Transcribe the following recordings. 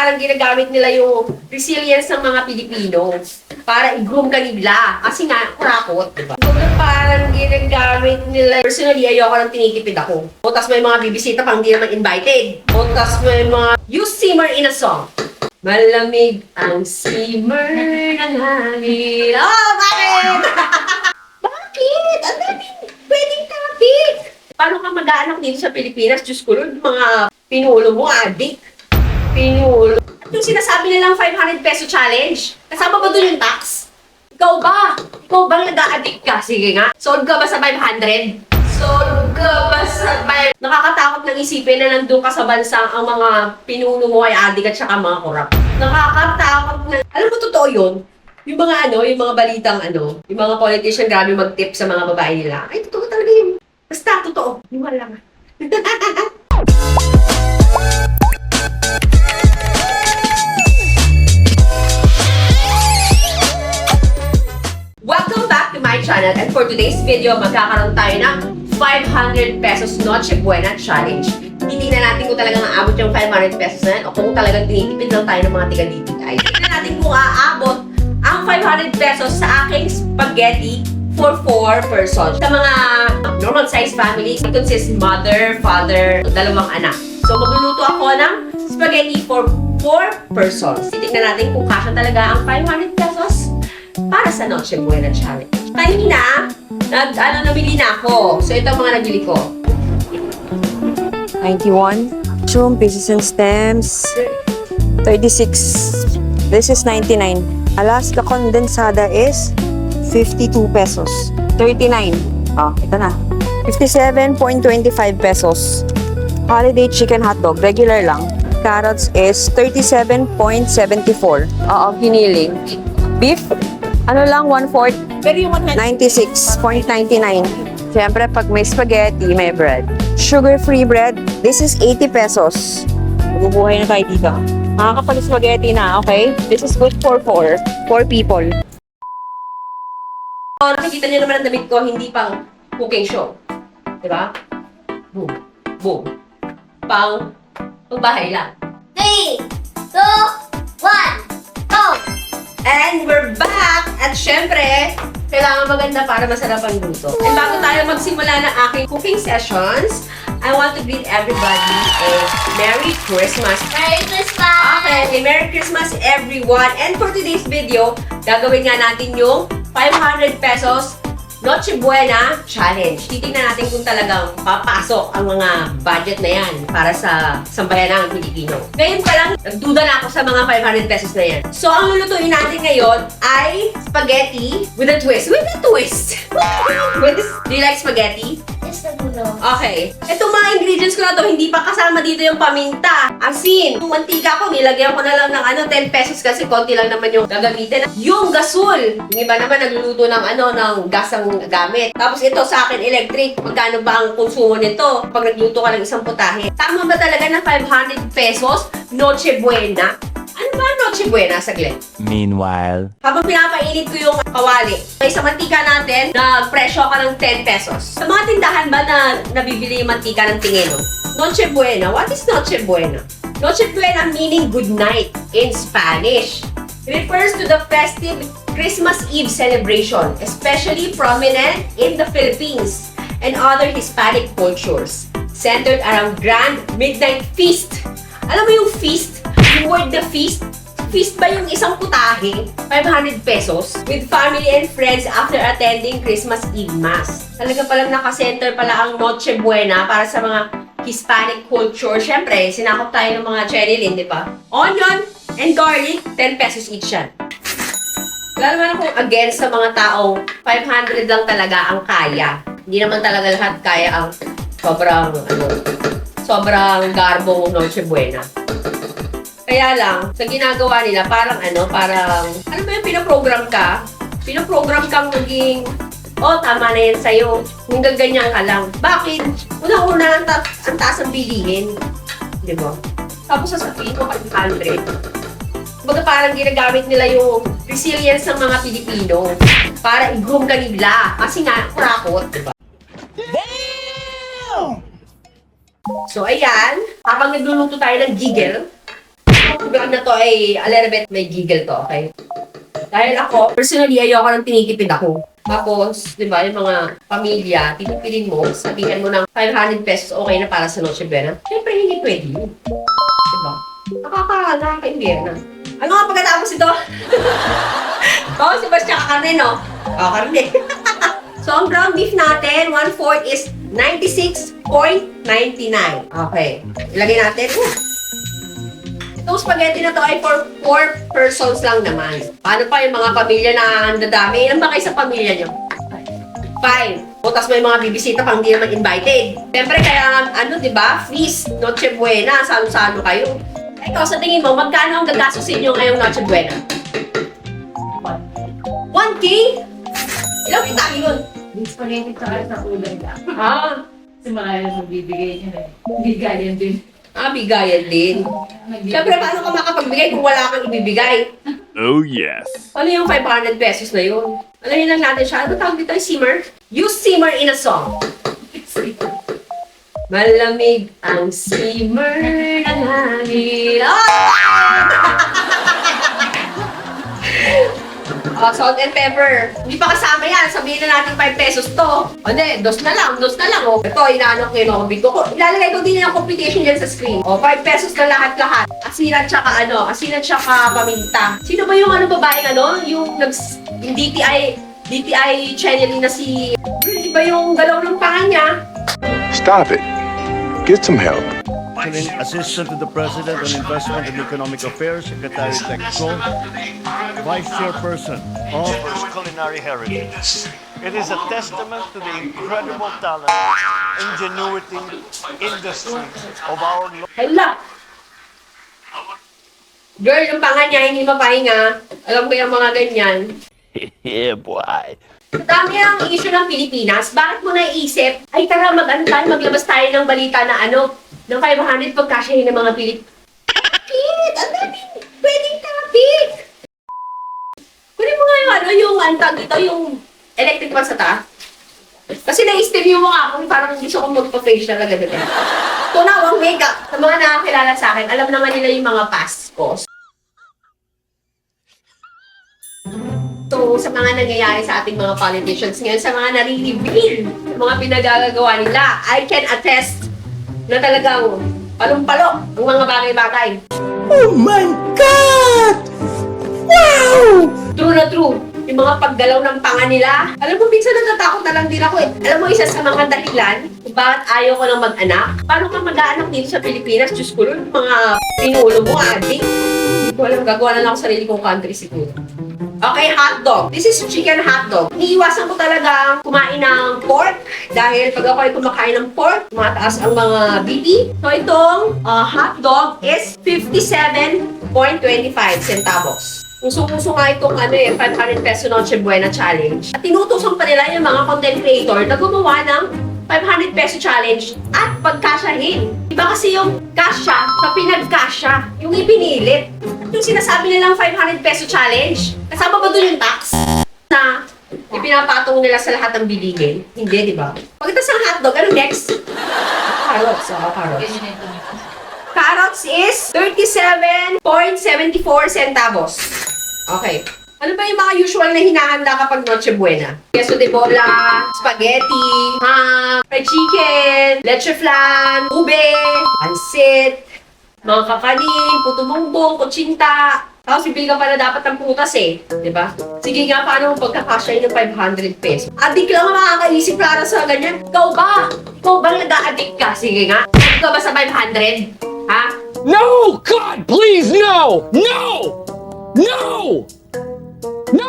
parang ginagamit nila yung resilience ng mga Pilipino para i-groom ka nila. Kasi nga, kurakot, diba? Kumbaga parang ginagamit nila. Personally, ayoko nang tinitipid ako. O, tas may mga bibisita pang di naman invited. O, tas may mga, you simmer in a song. Malamig ang simmer ng hangin. Oh, bakit? Bakit? Ang daming pwedeng topic. Paano ka mag-aanak dito sa Pilipinas? Diyos ko, mga pinulo mo, adik. Pinulo. Yung sinasabi nilang 500 peso challenge, kasama ba doon yung tax? Ikaw ba? Ikaw bang nag-a-addict ka? Sige nga. Sold ka ba sa 500? Sold ka ba sa 500? Nakakatakot nang isipin na nandun ka sa bansa ang mga pinuno mo ay addict at saka mga korap. Nakakatakot na. Alam mo, totoo yun? Yung mga yung mga balitang yung mga politician grabe mag-tip sa mga babae nila. Ay, totoo talaga yun. Basta, totoo. Yung wala nga. Welcome back to my channel, and for today's video, magkakaroon tayo ng 500 pesos Noche Buena Challenge. Titignan natin kung talagang aabot yung 500 pesos na yan o kung talagang tinitipid lang tayo ng mga tiga-dito. Ay, tignan natin kung aabot ang 500 pesos sa aking spaghetti for 4 persons. Sa mga normal size families, it consists mother, father, dalawang anak. So, magluluto ako ng spaghetti for 4 persons. Titignan natin kung kasya talaga ang 500 pesos para sa Noche Buena Challenge. Kanina, nabili na ako. So, ito ang mga nabili ko. 91. Mushroom, pieces and stems. 36. This is 99. Alaska condensada is 52 pesos. 39. Oh, ito na. 57.25 pesos. Holiday chicken hotdog, regular lang. Carrots is 37.74. Oo, hiniling. Beef, ano lang, 1/4. Pero yung 96.99. Siyempre, pag may spaghetti, may bread. Sugar-free bread, this is 80 pesos. Mabubuhay na tayo dito. Makakapag-spaghetti na, okay? This is good for 4 people. Nakikita niyo naman ang damit ko, hindi pang cooking show. Diba? Boom. Boom. Pang-bahay lang. 3, 2, 1, go! And we're back! At syempre, kailangan maganda para masarap ang luto. And bago tayo magsimula ng aking cooking sessions, I want to greet everybody a Merry Christmas. Merry Christmas! Okay, Merry Christmas everyone! And for today's video, gagawin nga natin yung 500 pesos Noche Buena Challenge. Titingnan natin kung talagang papasok ang mga budget na yan para sa sambayan ng Pilipino. Ngayon pa lang, nagduda na ako sa mga 500 pesos na yan. So, ang lulutuin natin ngayon ay spaghetti with a twist. With a twist! Do you like spaghetti? Just a gulo. Okay. Itong mga ingredients ko na to, hindi pa kasama dito yung paminta. Asin. Yung mantika ko, nilagyan ko na lang ng 10 pesos kasi konti lang naman yung gagamitin. Yung gasol. Yung iba naman nagluluto ng ng gas ang gamit. Tapos ito sa akin, electric. Magkano ba ang konsumo nito pag nagluto ka ng isang putahe? Tama ba talaga na 500 pesos? Noche Buena? Ano ba ang Noche Buena? Saglit. Meanwhile, Habang pinapainit ko yung kawali, ay sa mantika natin, nagpresyo ka ng 10 pesos. Sa mga tindahan ba na nabibili yung mantika ng tingeno? Noche Buena. What is Noche Buena? Noche Buena meaning good night in Spanish. Refers to the festive Christmas Eve celebration, especially prominent in the Philippines and other Hispanic cultures, centered around grand midnight feast. Alam mo yung feast? Yung word na feast? Feast ba yung isang putahe? 500 pesos? With family and friends after attending Christmas Eve Mass. Talaga palang nakasenter pala ang Noche Buena para sa mga Hispanic culture. Siyempre, sinakop tayo ng mga cherry lin, di ba? Onion and garlic, 10 pesos each yan. Wala naman akong against sa mga taong 500 lang talaga ang kaya. Hindi naman talaga lahat kaya ang sobrang garbong Noche Buena. Kaya lang, sa ginagawa nila, parang ano ba yung pinaprogram ka? Pinaprogram kang maging, tama na yan sa'yo. Hanggang ganyan ka lang. Bakit? Unang-una ang taas ang bilihin. Di ba? Tapos sasabihin ko 500. Baga parang ginagamit nila yung resilience ng mga Pilipino para i-groom ka nila. Kasi nga, kurakot, diba? So, ayan. Habang nagluluto tayo ng jiggle, Itong vlog na to ay a little bit may giggle to, okay? Dahil ako, personally, ayoko nang tinitipid ako. Tapos, di ba, yung mga pamilya, titipidin mo, sabihan mo ng 500 pesos okay na para sa Noche Buena. Siyempre, hindi pwede yun. Di ba? Nakaka-imbierna. Ano nga pagkatapos ito? Oo, si Bastian, karne, no? Oo, karne. So, ang ground beef natin, 1/4 is 96.99. Okay. Ilagay natin. Itong spaghetti na to ay for 4 persons lang naman. Paano pa yung mga pamilya na ang dadami? Ilan ba kayo sa pamilya nyo? 5. O, tas may mga bibisita pang hindi naman invited. Siyempre, kaya di ba? Feast, Noche Buena, salo-salo kayo. Ikaw, sa tingin mo, magkano ang gagastusin nyo ngayong Noche Buena? 1K? Ilang kita yun? Yung spaghetti sa ulam lang. Ah, Kasi marami na bibigay niya eh. Bigayan din. bigayan din. Siyempre, paano ka makapagbigay kung wala kang ibibigay? Oh, yes. Ano yung 500 pesos na yun? Alayin lang natin siya. Ano tawag dito? Simmer? Use simmer in a song. Malamig ang simmer ng hangin. Oh, salt and pepper. Hindi pa kasama yan. Sabihin na natin 5 pesos to. O hindi, dos na lang. Oh. Ito, inaano ko yun. Ilalagay ko din yung computation dyan sa screen. O, 5 pesos na lahat-lahat. Asin at saka paminta. Sino ba yung babaeng yung yung DTI channeling na si... Di ba yung galaw ng panga niya? Stop it. Get some help. Assistant to the President on Investment and Economic Affairs, Secretary Texco, Vice Chairperson of Culinary Heritage. It is a testament to the incredible talent, ingenuity, industry of our Hala! Girl, yung panga niya, hindi mapahinga. Alam ko yung mga ganyan. Yeah, boy. Sa dami ang issue ng Pilipinas, bakit mo naisip, ay tara maglabas tayo ng balita na ng 500 pagkasyahin ng mga Bakit? Ang dami pwedeng topic! Kunin mo nga yung antag dito, yung electric fan sa taas. Kasi na-steam mo nga ako, parang gusto ko magpa-face talaga dito. Tunawang makeup. Sa mga nakakilala sa akin, alam naman nila yung mga past ko. So, sa mga nangyayari sa ating mga politicians ngayon, sa mga nare-reveal, sa mga pinagagagawa nila, I can attest na talagang palong-palo ang mga bagay-bagay. Oh my God! Wow! True na true. Yung mga paggalaw ng panga nila. Alam mo, minsan natatakot na lang din ako eh. Alam mo, isa sa mga dahilan kung bakit ayaw ko nang mag-anak. Paano ka mag-aanak dito sa Pilipinas? Diyos ko, yung mga pinulo mo, adik. Hindi ko alam, gagawa na lang ako sarili kong country siguro. Okay, hotdog. This is chicken hotdog. Iniiwasan ko talaga kumain ng pork dahil pag ako ay kumakain ng pork, tumataas ang mga BP. So, itong hotdog is 57.25 centavos. Uso-uso nga itong 500 peso Noche Buena challenge. At tinutusan pa nila yung mga content creator na gumawa ng 500 peso challenge at pagkasyahin. Iba kasi yung kasya sa pinagkasya, yung ipinilit. Yung sinasabi nilang 500 peso challenge, kasama ba doon yung tax na ipinapatong nila sa lahat ng biligin? Hindi, di ba? Pagkatapos ng hotdog, ano next? Carrots. Carrots. Carrots is 37.74 centavos. Okay. Ano ba yung mga usual na hinahanda kapag Noche Buena? Queso de bola, spaghetti, ham, fried chicken, leche flan, ube, pansit, mga kakanin, puto bongbong, kutsinta. Tapos bibili ka pa na dapat ng putas eh. Diba? Sige nga, paano mo pagkakasya ng 500 pesos? Adik lang ang makakaisip para sa ganyan. Ikaw ba? Ikaw bang nag-a-addict ka? Sige nga. Ikaw ba sa 500? Ha? No! God, please, no! No! No! No!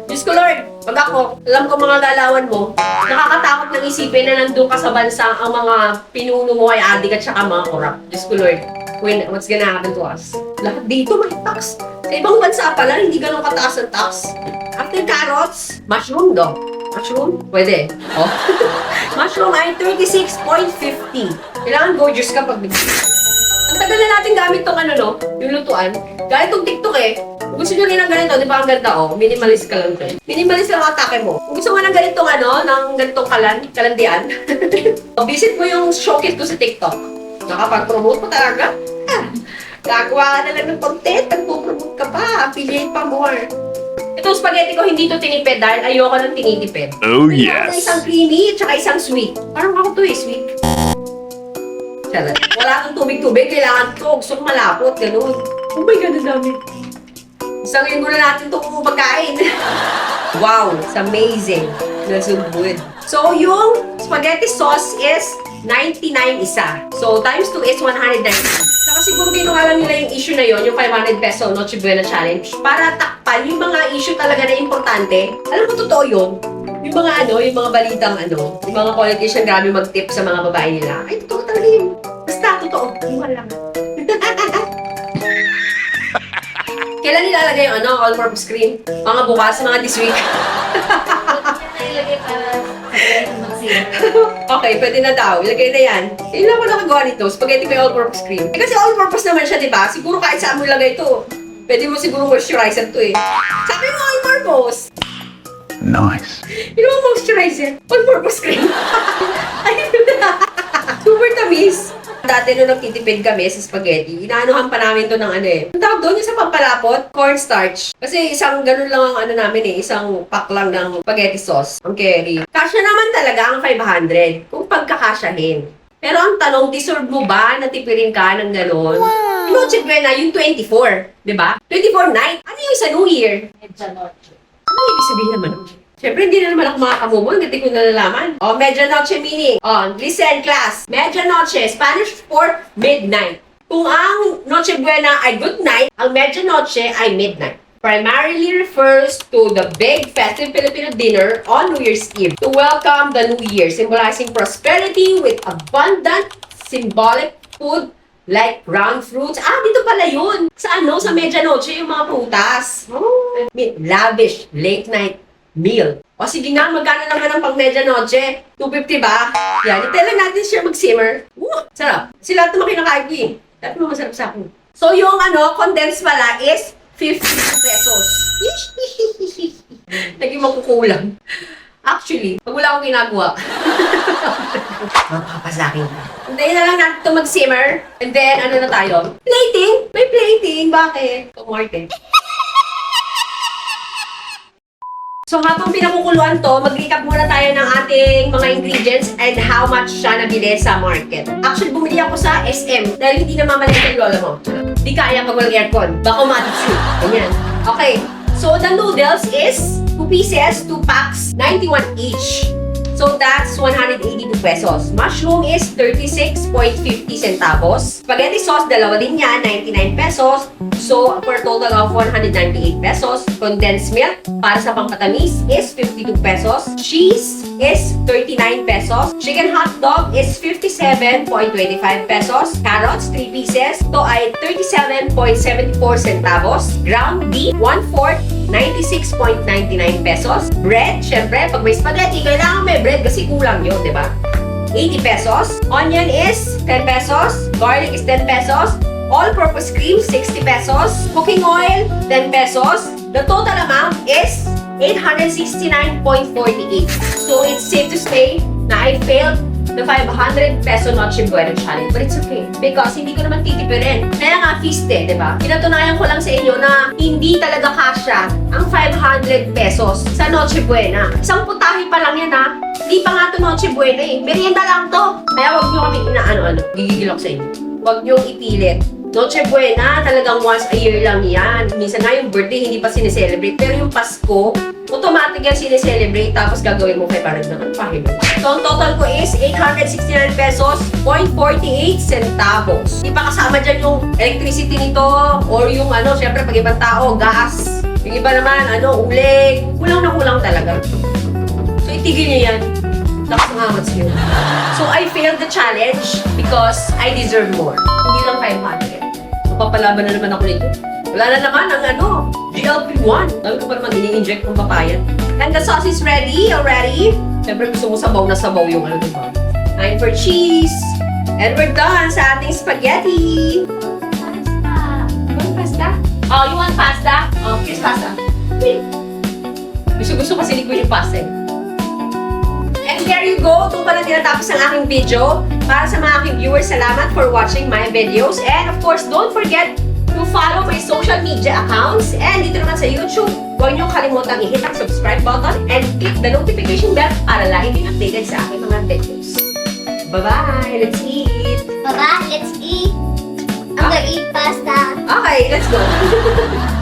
Diyos ko Lord, pag ako, alam ko mga galawan mo, nakakatakot nang isipin na nandun ka sa bansa ang mga pinuno mo ay adik at saka mga korap. Diyos ko Lord, what's gonna happen to us? Lahat dito may tax. Sa ibang bansa pala, hindi ganun kataas ang tax. After carrots, mushroom daw. Mushroom? Pwede. Oh. Mushroom ay 36.50. Kailangan gorgeous ka pag ang tagal na natin gamit tong yung lutuan. Gaya tong TikTok eh. Kung gusto nyo rin ng ganito, di ba ang ganda minimalist ka lang ito. Minimalist lang ang atake mo. Kung gusto mo ng ganitong ng ganitong kalandian, visit mo yung showcase ko sa TikTok. Nakapag-promote ko talaga. Gagawa ka na lang ng content, nagpo-promote ka pa, affiliate pa more. Itong spaghetti ko, hindi to tinipid dahil ayoko ng tinitipid. Oh, Kailangan yes. isang creamy, tsaka isang sweet. Parang ako to sweet. Charot. Wala kang tubig-tubig, kailangan to. Gusto kong malapot, ganun. Oh my God, ang dami. Isang linggo na natin itong pagkain. Wow, it's amazing. That's so good. So, yung spaghetti sauce is 99 isa. So, times 2 is 190. Saka siguro ginawa lang nila yung issue na yon, yung 500 peso Noche Buena Challenge, para takpan yung mga issue talaga na importante. Alam mo, totoo yun. Yung mga yung mga balitang yung mga politician grabe mag-tip sa mga babae nila. Ay, totoo talaga yun. Basta, totoo. Iwan lang. Kailan nilalagay yung all-purpose cream? Mga bukas, mga this week. Nailagay para sa mag-save. Okay, pwede na daw. Ilagay na yan. Yun lang ako nakagawa nito. Spaghetti may all-purpose cream. Eh, kasi all-purpose naman siya, di ba? Siguro kahit saan mo ilagay ito. Pwede mo siguro moisturizer to eh. Sabi mo all-purpose. Nice. Yun ang moisturizer. All-purpose cream. Ayun na. Super tamis. Dati nung nagtitipid kami sa spaghetti, inaanuhan pa namin to ng Ang tawag doon yung sa pampalapot, cornstarch. Kasi isang ganun lang ang namin isang pack lang ng spaghetti sauce, ang carry. Kasya naman talaga ang 500 kung pagkakasyahin. Pero ang tanong, deserve mo ba na tipirin ka ng gano'n? Wow. Noche Buena, yung 24, di ba? 24 night. Ano yung sa New Year? Medyo noche. Ano ibig sabihin naman? Siyempre, hindi na naman ako makakamumo. Hindi ko nalalaman. Medianoche meaning. Listen, class. Medianoche, Spanish for midnight. Kung ang Noche Buena ay good night, ang Medianoche ay midnight. Primarily refers to the big festive Filipino dinner on New Year's Eve to welcome the New Year, symbolizing prosperity with abundant symbolic food like ground fruits. Dito pala yun. Sa Sa Medianoche, yung mga prutas. Lavish, late night meal. O sige nga, magkano naman ang pang medianoche? 250 ba? Yan, itala natin siya mag-simmer. Sarap. Sila ito makinakain ko eh. Dapat mo masarap sa akin. So yung condensed pala is 50 pesos. Naging makukulang. Actually, pag wala akong ginagawa, makapasakin ka. Hintayin na lang natin ito mag-simmer. And then, na tayo? Plating? May plating. Bakit? Tumarte. So habang pinakukuluan to, mag-recap muna tayo ng ating mga ingredients and how much siya nabili sa market. Actually, bumili ako sa SM dahil hindi na mamalit yung lola mo. Di kaya pag walang aircon. Baka umatitude. Ganyan. Okay. So the noodles is 2 pieces, 2 packs, 91 each. So that's 182 pesos. Mushroom is 36.50 centavos. Spaghetti sauce, dalawa din yan, 99 pesos. So, for a total of 198 pesos. Condensed milk, para sa pangkatamis, is 52 pesos. Cheese is 39 pesos. Chicken hot dog is 57.25 pesos. Carrots, 3 pieces. Ito ay 37.74 centavos. Ground beef, 1/4, 96.99 pesos. Bread, syempre, pag may spaghetti, kailangan may bread kasi kulang yun, di ba? 80 pesos. Onion is 10 pesos. Garlic is 10 pesos. All-purpose cream, 60 pesos. Cooking oil, 10 pesos. The total amount is 869.48. So, it's safe to say na I failed the 500 peso Noche Buena Challenge. But it's okay. Because hindi ko naman titipirin. Kaya nga, feast di ba? Pinatunayan ko lang sa inyo na hindi talaga kasya ang 500 pesos sa Noche Buena. Isang putahe pa lang yan ha. Hindi pa nga to Noche Buena eh. Merienda lang to. Kaya wag nyo kami gigigil ako sa inyo. Wag nyo ipilit. Noche Buena, talagang once a year lang yan. Minsan nga yung birthday, hindi pa sineselebrate. Pero yung Pasko, automatic yan sineselebrate. Tapos gagawin mo kay parang naman pahilo. So, ang total ko is 869 pesos, 0.48 centavos. Hindi pa kasama dyan yung electricity nito, or yung syempre pag ibang tao, gas. Yung iba naman, uling. Kulang na kulang talaga. So, itigil nyo yan. Lakas ng hamats nyo. So, I failed the challenge because I deserve more. Hindi lang 500. So, papalaban na naman ako nito. Wala na naman ang GLP-1. Dami ko pa naman ini-inject ng papaya. And the sauce is ready already. Siyempre gusto mo sabaw na sabaw yung diba? 9 for cheese. And we're done sa ating spaghetti. Pasta. You want pasta? Oh, you want pasta? Oh, here's pasta. Gusto kasi ni ko yung pasta eh. And there you go. go, ito pa lang tinatapos ang aking video. Para sa mga aking viewers, salamat for watching my videos. And of course, don't forget to follow my social media accounts. And dito naman sa YouTube, huwag niyong kalimutang i-hit ang subscribe button and click the notification bell para lagi din updated sa aking mga videos. Bye-bye! Let's eat! Baba, let's eat. I'm gonna eat pasta. Okay, let's go!